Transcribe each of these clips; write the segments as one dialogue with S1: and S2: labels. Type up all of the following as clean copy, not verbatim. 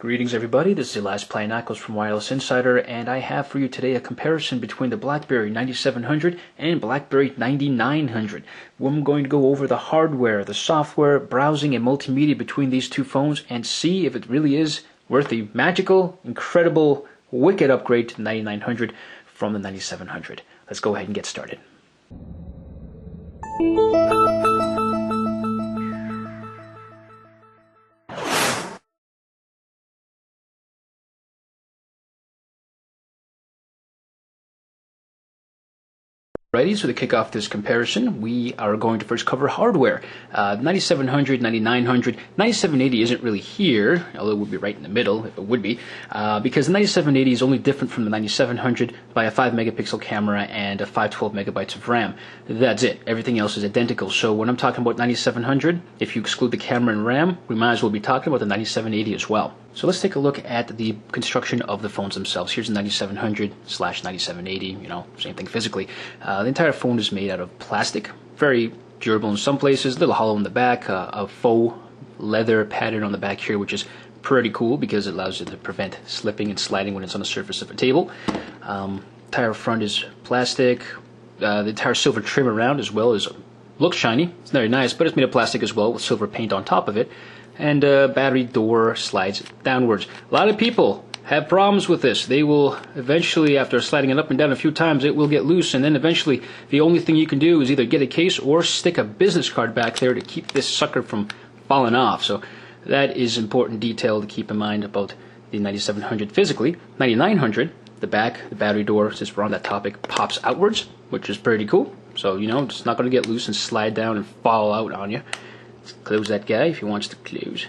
S1: Greetings everybody, this is Elias Plyanakos from Wireless Insider, and I have for you today a comparison between the BlackBerry 9700 and BlackBerry 9900. I'm going to go over the hardware, the software, browsing, and multimedia between these two phones and see if it really is worth the magical, incredible, wicked upgrade to the 9900 from the 9700. Let's go ahead and get started. Alrighty, so to kick off this comparison, we are going to first cover hardware. 9700, 9900, 9780 isn't really here, although it would be right in the middle if it would be, because the 9780 is only different from the 9700 by a 5 megapixel camera and a 512 megabytes of RAM. That's it. Everything else is identical. So when I'm talking about 9700, if you exclude the camera and RAM, we might as well be talking about the 9780 as well. So let's take a look at the construction of the phones themselves. Here's the 9700/9780, same thing physically. The entire phone is made out of plastic, very durable in some places, a little hollow in the back, a faux leather pattern on the back here, which is pretty cool because it allows it to prevent slipping and sliding when it's on the surface of a table. Entire front is plastic. The entire silver trim around as well looks shiny. It's very nice, but it's made of plastic as well with silver paint on top of it. And battery door slides downwards. A lot of people have problems with this. They will eventually, after sliding it up and down a few times, it will get loose, and then eventually the only thing you can do is either get a case or stick a business card back there to keep this sucker from falling off. So that is important detail to keep in mind about the 9700 physically. 9900, the back, the battery door, since we're on that topic, pops outwards, which is pretty cool. So, it's not going to get loose and slide down and fall out on you. Let's close that guy if he wants to close.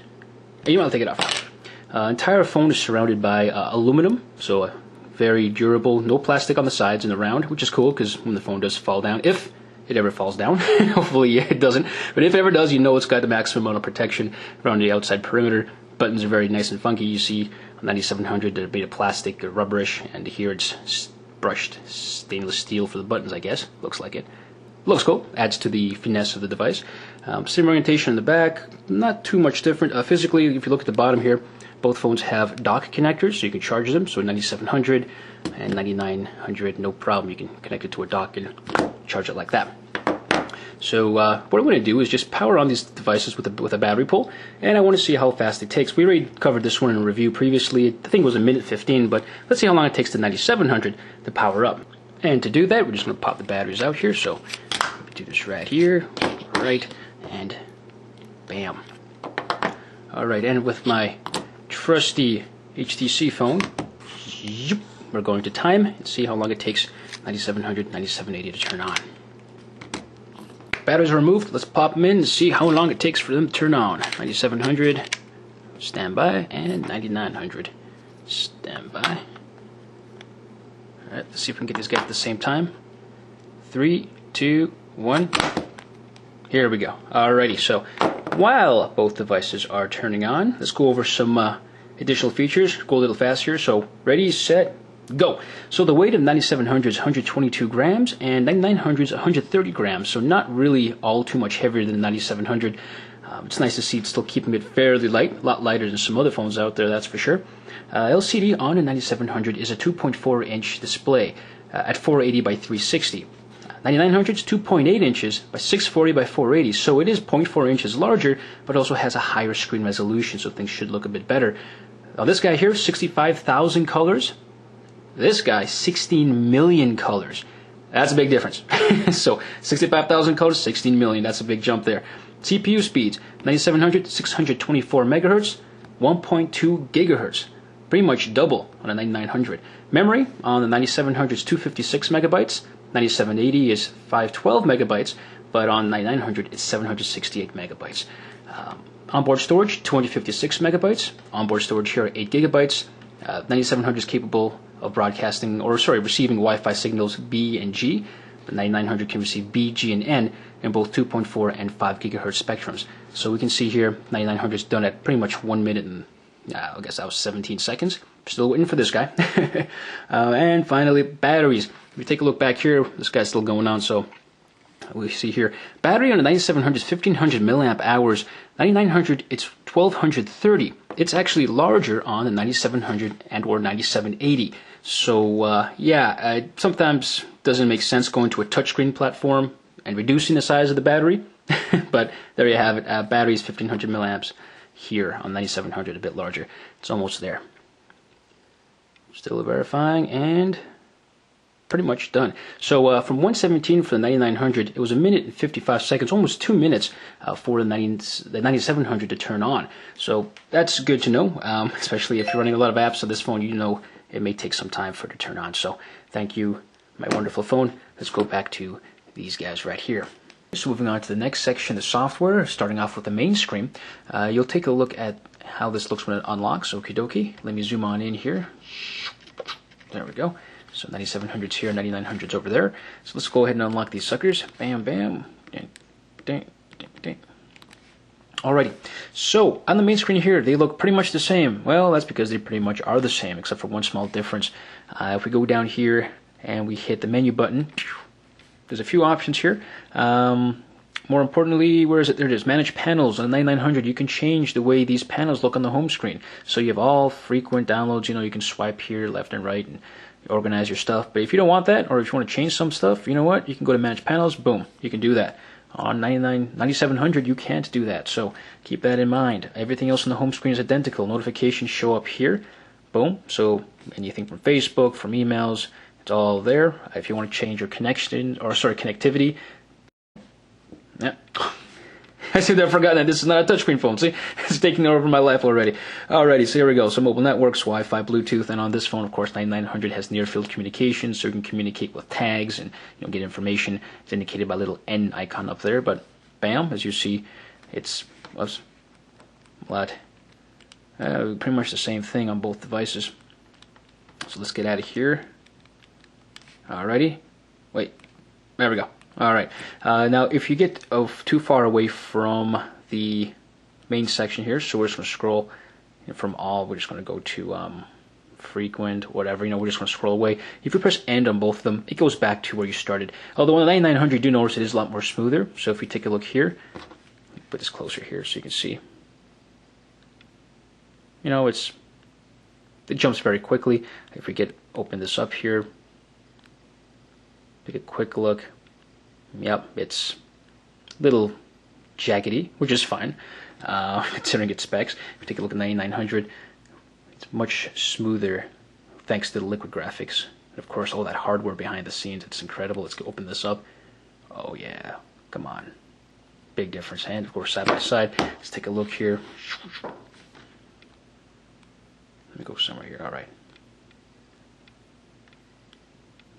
S1: You might take it off now. Entire phone is surrounded by aluminum, so very durable, no plastic on the sides and around, which is cool because when the phone does fall down, if it ever falls down, hopefully it doesn't, but if it ever does, it's got the maximum amount of protection around the outside perimeter. Buttons are very nice and funky. You see on 9700 they're made of plastic, they're rubberish, and here it's brushed stainless steel for the buttons, I guess. Looks like it. Looks cool. Adds to the finesse of the device. Same orientation in the back. Not too much different. Physically, if you look at the bottom here, both phones have dock connectors, so you can charge them. So 9700 and 9900, no problem. You can connect it to a dock and charge it like that. So what I'm going to do is just power on these devices with a battery pull, and I want to see how fast it takes. We already covered this one in a review previously. I think it was 1:15, but let's see how long it takes the 9700 to power up. And to do that, we're just going to pop the batteries out here. So do this right here, right, and bam. Alright, and with my trusty HTC phone, we're going to time and see how long it takes 9700, 9780 to turn on. Batteries are removed, let's pop them in and see how long it takes for them to turn on. 9700, stand by, and 9900, stand by. Alright, let's see if we can get these guys at the same time. 3, 2, 1. Here we go. Alrighty, so while both devices are turning on, let's go over some additional features. Go a little faster. So ready, set, go. So the weight of 9700 is 122 grams and 9900 is 130 grams. So not really all too much heavier than 9700. It's nice to see it's still keeping it fairly light, a lot lighter than some other phones out there, that's for sure. LCD on a 9700 is a 2.4-inch display at 480 by 360. 9900 is 2.8 inches by 640 by 480, so it is 0.4 inches larger, but also has a higher screen resolution, so things should look a bit better. Now this guy here, 65,000 colors. This guy, 16 million colors. That's a big difference. So 65,000 colors, 16 million. That's a big jump there. CPU speeds, 9700, 624 megahertz, 1.2 gigahertz. Pretty much double on a 9900. Memory on the 9700 is 256 megabytes. 9780 is 512 megabytes, but on 9900 it's 768 megabytes. Onboard storage, 256 megabytes. Onboard storage here, 8 gigabytes. 9700 is capable of receiving Wi-Fi signals B and G, but 9900 can receive B, G, and N in both 2.4 and 5 gigahertz spectrums. So we can see here 9900 is done at pretty much 1 minute and I guess that was 17 seconds. Still waiting for this guy. And finally, batteries. If you take a look back here, this guy's still going on, so we see here, battery on the 9700 is 1500 milliamp hours, 9900 it's 1230. it's actually larger on the 9700 and or 9780. So yeah, it sometimes doesn't make sense going to a touchscreen platform and reducing the size of the battery. But there you have it. Battery is 1500 milliamps here on 9700, a bit larger. It's almost there. Still verifying, and pretty much done. So from 117 for the 9900, it was 1 minute and 55 seconds, almost 2 minutes for the 9700 to turn on. So that's good to know, especially if you're running a lot of apps on this phone. You know it may take some time for it to turn on. So thank you, my wonderful phone. Let's go back to these guys right here. So moving on to the next section, the software, starting off with the main screen. You'll take a look at how this looks when it unlocks. Okie dokie. Let me zoom on in here. There we go. So 9700's here, 9900's over there. So let's go ahead and unlock these suckers. Bam, bam. Ding, ding, ding, ding. Alrighty. So on the main screen here, they look pretty much the same. Well, that's because they pretty much are the same, except for one small difference. If we go down here and we hit the menu button, there's a few options here. More importantly, where is it? There it is. Manage panels. On the 9900, you can change the way these panels look on the home screen. So you have all frequent downloads. You know, you can swipe here left and right and organize your stuff. But if you don't want that, or if you want to change some stuff, you know what? You can go to Manage Panels. Boom. You can do that. On 9700, you can't do that. So keep that in mind. Everything else on the home screen is identical. Notifications show up here. Boom. So anything from Facebook, from emails, it's all there. If you want to change your connectivity. Yeah. I seem to have forgotten that this is not a touchscreen phone. See, it's taking over my life already. Alrighty, so here we go. So mobile networks, Wi-Fi, Bluetooth, and on this phone, of course, 9900 has near-field communication, so you can communicate with tags and get information. It's indicated by a little N icon up there, but bam, as you see, it's pretty much the same thing on both devices. So let's get out of here. Alrighty, wait, there we go. Alright, now if you get too far away from the main section here, so we're just going to scroll from all, we're just going to go to frequent, whatever, we're just going to scroll away. If you press end on both of them, it goes back to where you started. Although on the 9900, you do notice it is a lot more smoother. So if we take a look here, put this closer here so you can see. It jumps very quickly. If we open this up here, take a quick look. Yep, it's a little jaggedy, which is fine, considering its specs. If you take a look at 9900, it's much smoother thanks to the liquid graphics. And of course, all that hardware behind the scenes, it's incredible. Let's open this up. Oh yeah, come on. Big difference. And of course, side by side, let's take a look here. Let me go somewhere here. All right.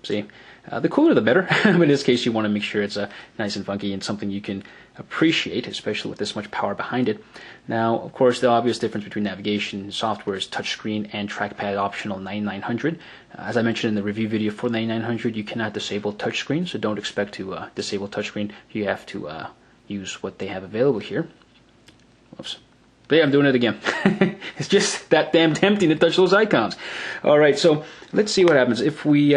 S1: See, the cooler the better. But in this case, you want to make sure it's nice and funky and something you can appreciate, especially with this much power behind it. Now, of course, the obvious difference between navigation software is touchscreen and trackpad optional 9900. As I mentioned in the review video for 9900, you cannot disable touchscreen, so don't expect to disable touchscreen. You have to use what they have available here. Whoops. But yeah, I'm doing it again. It's just that damn tempting to touch those icons. All right, so let's see what happens if we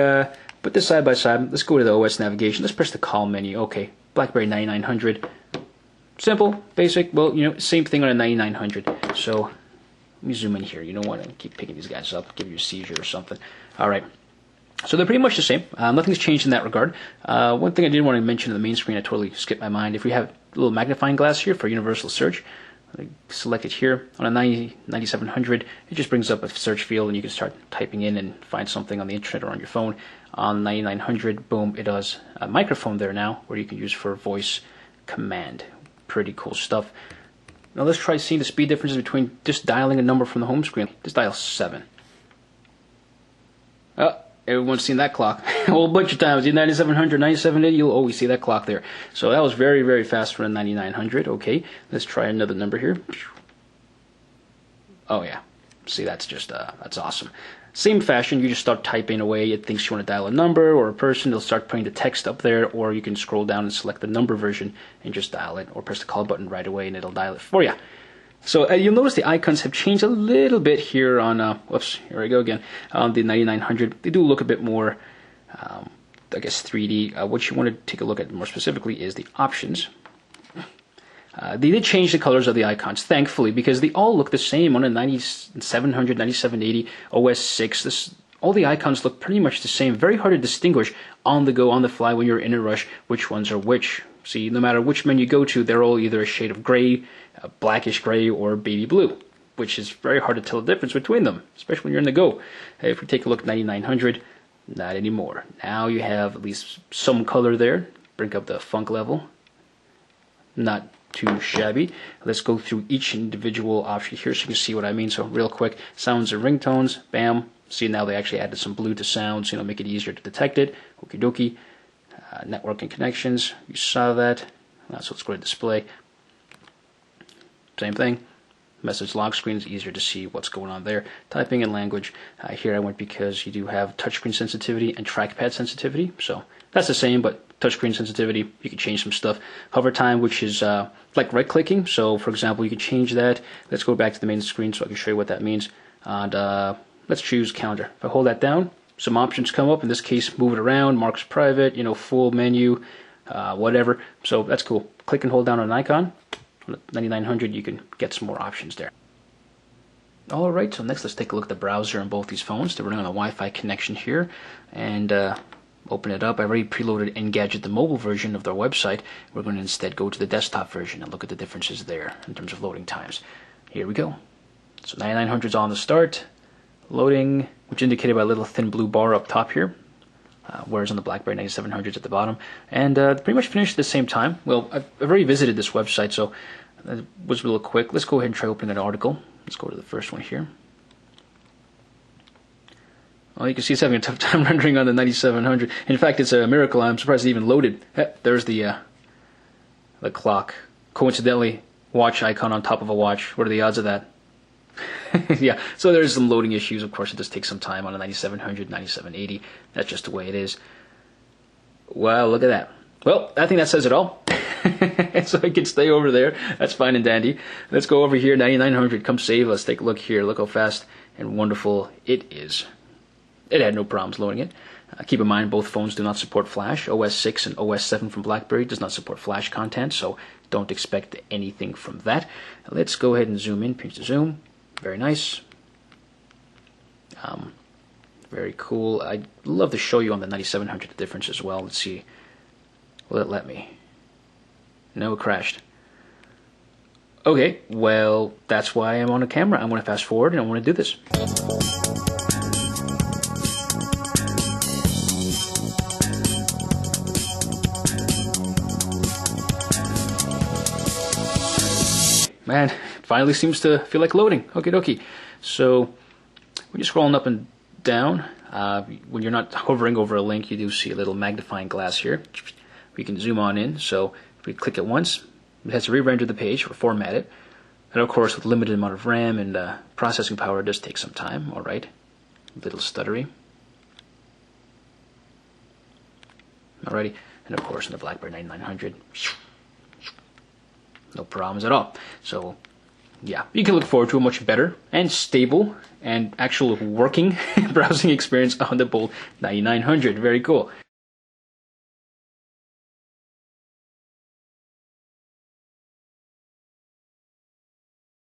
S1: put this side by side. Let's go to the OS navigation. Let's press the call menu. Okay, BlackBerry 9900. Simple, basic. Well, same thing on a 9900. So let me zoom in here. You don't want to keep picking these guys up, give you a seizure or something. All right. So they're pretty much the same. Nothing's changed in that regard. One thing I did want to mention on the main screen, I totally skipped my mind. If we have a little magnifying glass here for universal search, select it here. On a 9700, it just brings up a search field and you can start typing in and find something on the internet or on your phone. On 9900, boom, it does a microphone there now where you can use for voice command. Pretty cool stuff. Now let's try seeing the speed differences between just dialing a number from the home screen. Just dial 7. Everyone's seen that clock a whole bunch of times. The 9700, 9780, you'll always see that clock there. So that was very, very fast for a 9900. Okay, let's try another number here. Oh yeah, see, that's just that's awesome. Same fashion, you just start typing away. It thinks you want to dial a number or a person. It'll start putting the text up there, or you can scroll down and select the number version and just dial it, or press the call button right away and it'll dial it for you. So you'll notice the icons have changed a little bit here on, whoops, here we go again, on the 9900. They do look a bit more, I guess, 3D. What you want to take a look at more specifically is the options. They did change the colors of the icons, thankfully, because they all look the same on a 9700, 9780, OS 6. All the icons look pretty much the same. Very hard to distinguish on the go, on the fly, when you're in a rush, which ones are which. See, no matter which menu you go to, they're all either a shade of gray, blackish gray, or baby blue, which is very hard to tell the difference between them, especially when you're in the go. If we take a look at 9900, not anymore. Now you have at least some color there. Bring up the funk level. Not too shabby. Let's go through each individual option here so you can see what I mean. So real quick, sounds and ringtones, bam. See, now they actually added some blue to sounds, make it easier to detect it. Okie dokie. Network and connections, you saw that. So let's go to display. Same thing. Message lock screen is easier to see what's going on there. Typing and language. Here I went because you do have touchscreen sensitivity and trackpad sensitivity. So that's the same, but touchscreen sensitivity, you can change some stuff. Hover time, which is like right clicking. So for example, you can change that. Let's go back to the main screen so I can show you what that means. And let's choose calendar. If I hold that down, some options come up. In this case, move it around, marks private, full menu, whatever. So that's cool. Click and hold down on an icon. On the 9900, you can get some more options there. Alright, so next let's take a look at the browser on both these phones. They're running on a Wi-Fi connection here. And open it up. I already preloaded Engadget, the mobile version of their website. We're going to instead go to the desktop version and look at the differences there in terms of loading times. Here we go. So 9900 is on the start. Loading, which indicated by a little thin blue bar up top here, whereas on the BlackBerry 9700s at the bottom. And pretty much finished at the same time. Well, I've already visited this website, so it was a little quick. Let's go ahead and try opening an article. Let's go to the first one here. Well, you can see it's having a tough time rendering on the 9700. In fact, it's a miracle. I'm surprised it even loaded. There's the clock. Coincidentally, watch icon on top of a watch. What are the odds of that? Yeah, so there's some loading issues. Of course, it does take some time on a 9700, 9780. That's just the way it is. Wow, look at that. Well, I think that says it all. So I can stay over there. That's fine and dandy. Let's go over here. 9900, come save us. Take a look here. Look how fast and wonderful it is. It had no problems loading it. Keep in mind, both phones do not support Flash. OS 6 and OS 7 from BlackBerry does not support Flash content, so don't expect anything from that. Let's go ahead and zoom in. Pinch the zoom. Very nice. Very cool. I'd love to show you on the 9700 the difference as well. Let's see. Will it let me? No, it crashed. Okay, well, that's why I'm on a camera. I want to fast forward and I want to do this. Man, finally seems to feel like loading. Okie dokie. So when you're scrolling up and down, when you're not hovering over a link, you do see a little magnifying glass here. We can zoom on in. So if we click it once, it has to re-render the page or format it. And of course, with limited amount of RAM and processing power, it does take some time. All right, a little stuttery. Alrighty, and of course, in the BlackBerry 9900. No problems at all. So, yeah, you can look forward to a much better and stable and actual working browsing experience on the Bold 9900. Very cool.